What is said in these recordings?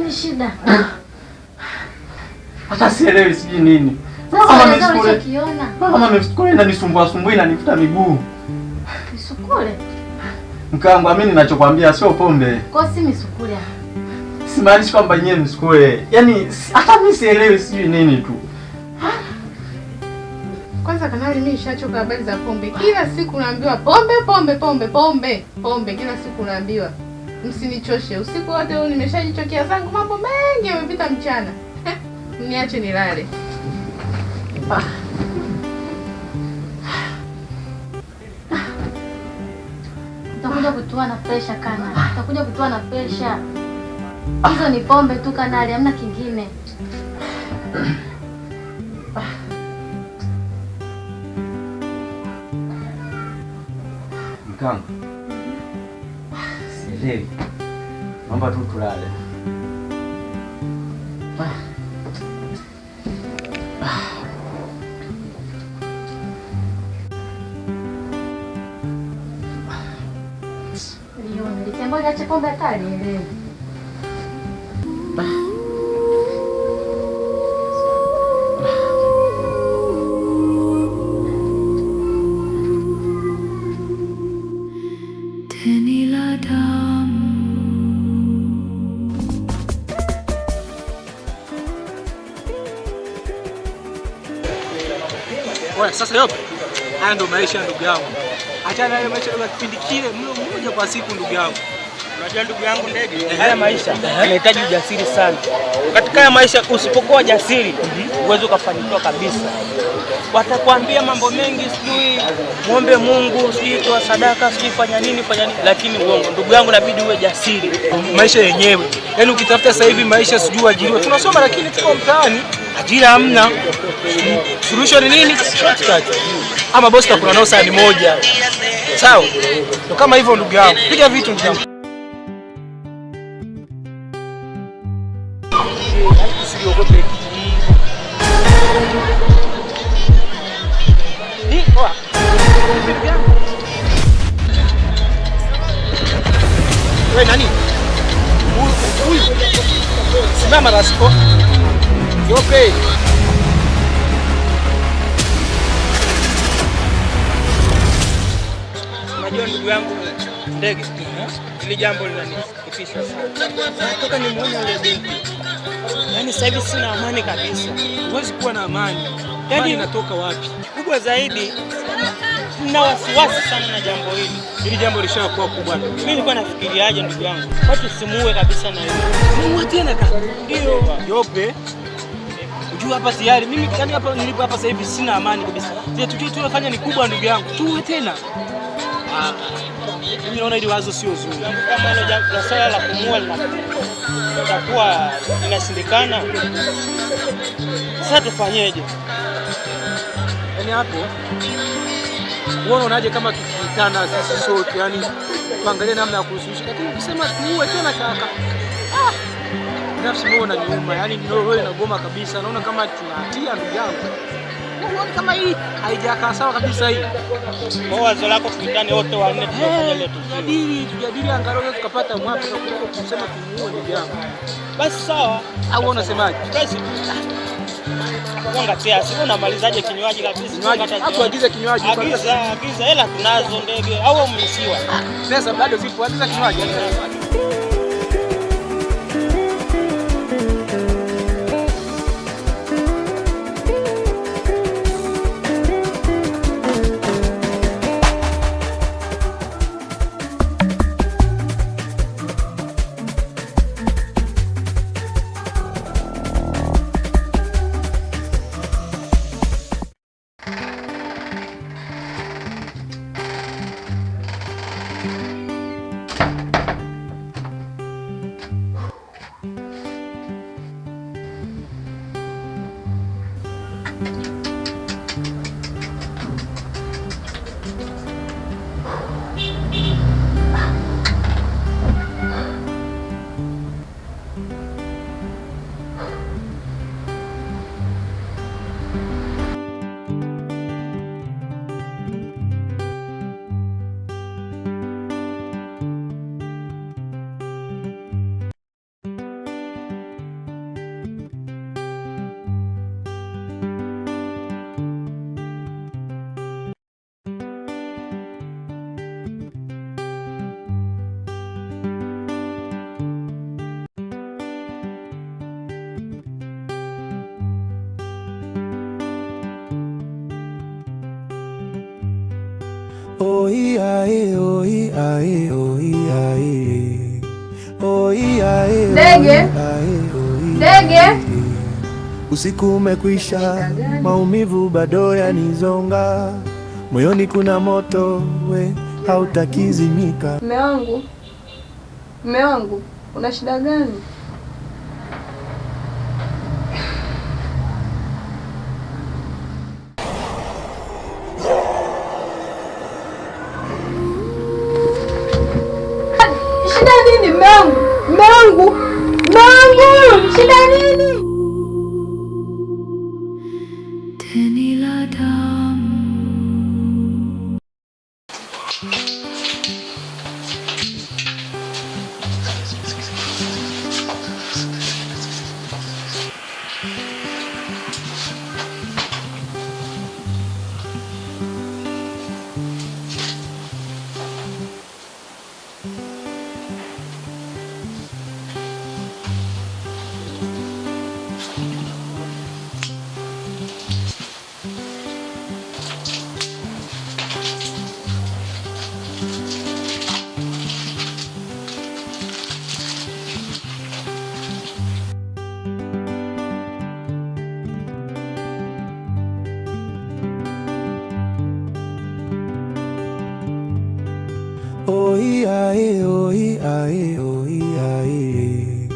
Nini shida? Hata sielewi siji nini. Mama msukule inanisumbua inanifuta miguu. Misukule? Mkangu, amini ninachokwambia sio pombe. Kwa si misukule. Simaanishi kwamba nyewe msukule. Yaani hata mimi sielewi siji nini tu. Kwanza Kanali, mimi nishachoka habari za pombe. Kila siku naambiwa pombe. Kila siku naambiwa. Msinichoshe. Usiku wote huu nimeshajichokea zangu, mambo mengi yamepita mchana. Niache nilale. Utakuja kutoa na pressure Kanali. Utakuja kutoa na pressure. Hizo ni pombe tu Kanali, hamna kingine. Mkangu. Sielewi. Naomba tu tulale. Nitembo niache pombe hatari ile. Oya, sasa yote haya ndo maisha ndugu yangu. Achana na maisha ya kipindi kile, mlo mmoja kwa siku ndugu yangu. Unajua ndugu yangu Ndege, haya maisha yanahitaji ujasiri sana. Katika haya maisha usipokuwa jasiri, uweze ukafanikiwa kabisa. Watakwambia mambo mengi, sijui muombe Mungu, sijui toa sadaka, sijui fanya nini, lakini uongo. Ndugu yangu inabidi uwe jasiri. Maisha yenyewe. Yaani ukitafuta sasa hivi maisha sijui ajiriwe. Tunasoma lakini tuko mtaani, ajira hamna. Solution ni nini? Shortcut. Ama boss kuna nao saa ni moja. Sawa? Ndio kama hivyo ndugu yangu. Piga vitu ndugu yangu. Usiogope kitu. Ni poa. Wewe nani? Huyu. Simama rasiko. Yope. Unajua ndugu yangu Ndege, ile jambo linanifikisha sana. Nataka nimuone yule binti. Yaani sasa hivi sina amani kabisa. Huwezi kuwa na amani. Yaani inatoka wapi? Kubwa zaidi, nina wasiwasi sana na jambo hili. Hili jambo lishakuwa kubwa. Mimi nilikuwa nafikiriaje ndugu yangu? Watu simuue kabisa na yeye. Simuue tena kaka. Ndio. Yope. Unajua hapa tayari mimi yani hapa nilipo hapa sasa hivi sina amani kabisa. Je, tukio tunafanya ni kubwa ndugu yangu. Tuwe tena. Mimi naona hili wazo sio zuri. Kama hilo jambo swala la kumua litakuwa linashindikana. Sasa tufanyeje? Yaani hapo unaonaje kama tukikutana sisi sote, yani tuangalie namna ya kusuluhisha. Lakini ukisema tuue tena kaka. Nafsi moyo na nyuma, yani roho inagoma kabisa. Naona kama tunatia ndugu yangu. Unaona kama hii haijakaa sawa kabisa hii. Kwa wazo lako tukutane wote wanne tufanye ile tujadili angalau tukapata mwafaka kuliko kusema tumuue ndugu yangu. Basi sawa. Au unasemaje? Basi. Wanga tia, sio unamalizaje kinywaji kabisa? Hapo agiza kinywaji. Agiza hela tunazo Ndege au mlisiwa. Pesa bado zipo, agiza kinywaji. Oi ae oi ae oi ae. Oi ae. Ndege. Ndege. Usiku umekwisha, maumivu bado yanizonga, moyoni kuna moto we hautakizimika. Mume wangu, una shida gani? Shida nini mume wangu? Mume wangu, shida nini? Oi ae oi ae oi ae.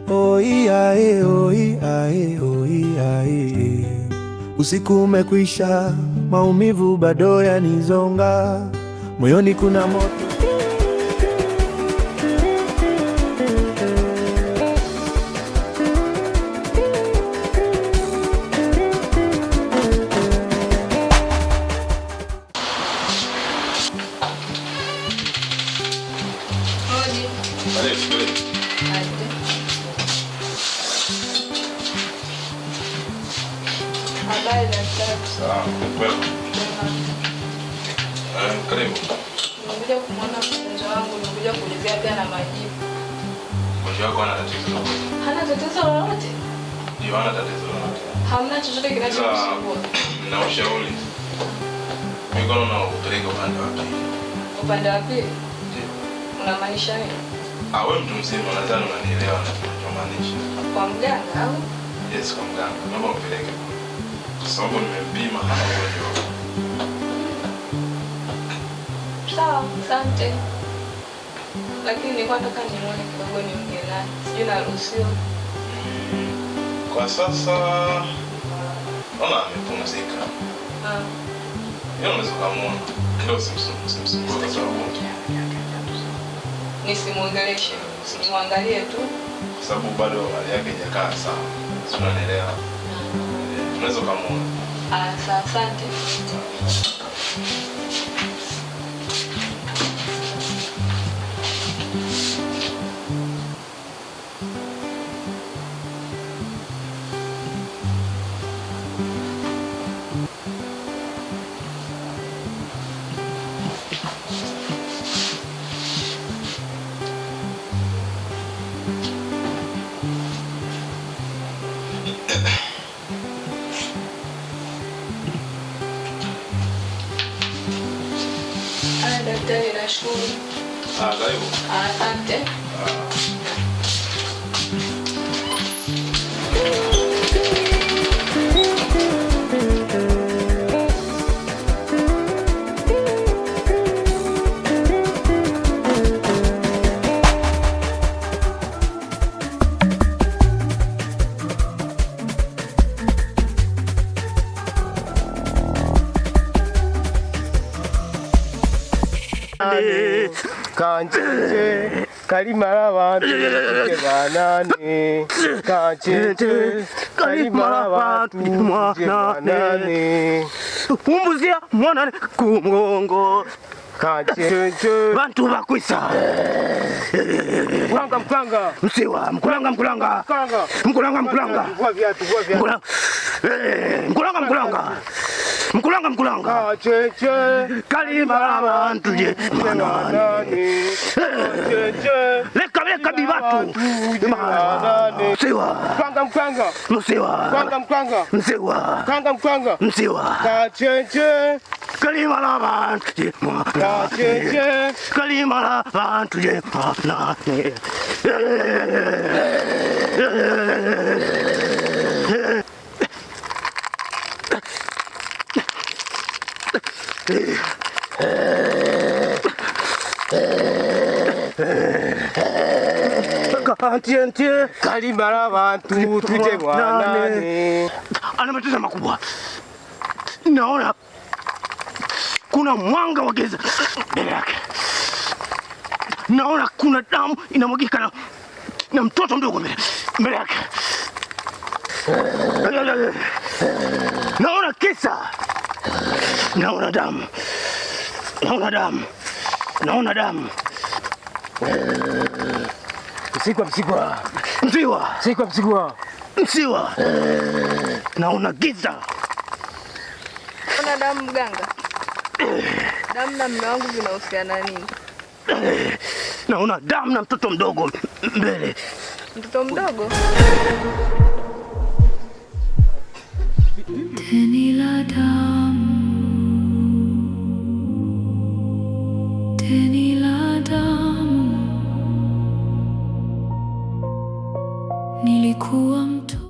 Oi ae oi ae oi ae. Usiku umekwisha, maumivu bado yanizonga, moyoni kuna moto. Karibu. Nimekuja kumwona mgonjwa wangu, nimekuja kulipia pia na majibu. Mgonjwa wako hana tatizo lolote? Hana tatizo lolote? Ndio, hana tatizo lolote. Hamna chochote kinachomsumbua? Na ushauri. Mikono na upeleke upande wa pili. Upande wa pili? Ndio. Unamaanisha nini? Wewe mtu mzima nadhani unanielewa ninachomaanisha. Kwa mganga au? Yes, kwa mganga. Naomba upeleke. Kwa sababu nimempima hana ugonjwa. Sawa, asante. Lakini nilikuwa nataka nimuone kidogo niongee naye. Sijui naruhusiwa. Kwa sasa naona amepumzika. Yeye unaweza kumuona. Ndio simsumbue kwa sababu nisimuongeleshe. Nimwangalie tu. Kwa sababu bado hali yake haijakaa sawa. Sio, unanielewa? Unaweza kumuona. Sawa, asante. Daktari, nashukuru. Karibu. Asante. Kancheche kalimala bantu banane. Kancheche kalimala bantu banane. Umbuzia mwana kumgongo. Kancheche Bantu bakwisa. Mkulanga Msiwa mkulanga. Mkulanga. Kancheche kalimala bantu banane. Leka bibatu. Msiwa. Mkulanga Msiwa. Kancheche kalima la bantu je kalima la bantu je Kantiente kalima la bantu tuje bwana. Ana matatizo makubwa. Naona kuna mwanga wa giza mbele yake. Naona kuna damu inamwagika na mtoto mdogo mbele yake. Naona kisa. Naona damu. Naona damu. Naona damu. Msigwa. Naona giza. Ona damu mganga. Damu na mume wangu vinahusiana nini? Naona damu na mtoto mdogo mbele. Mtoto mdogo? Tenila damu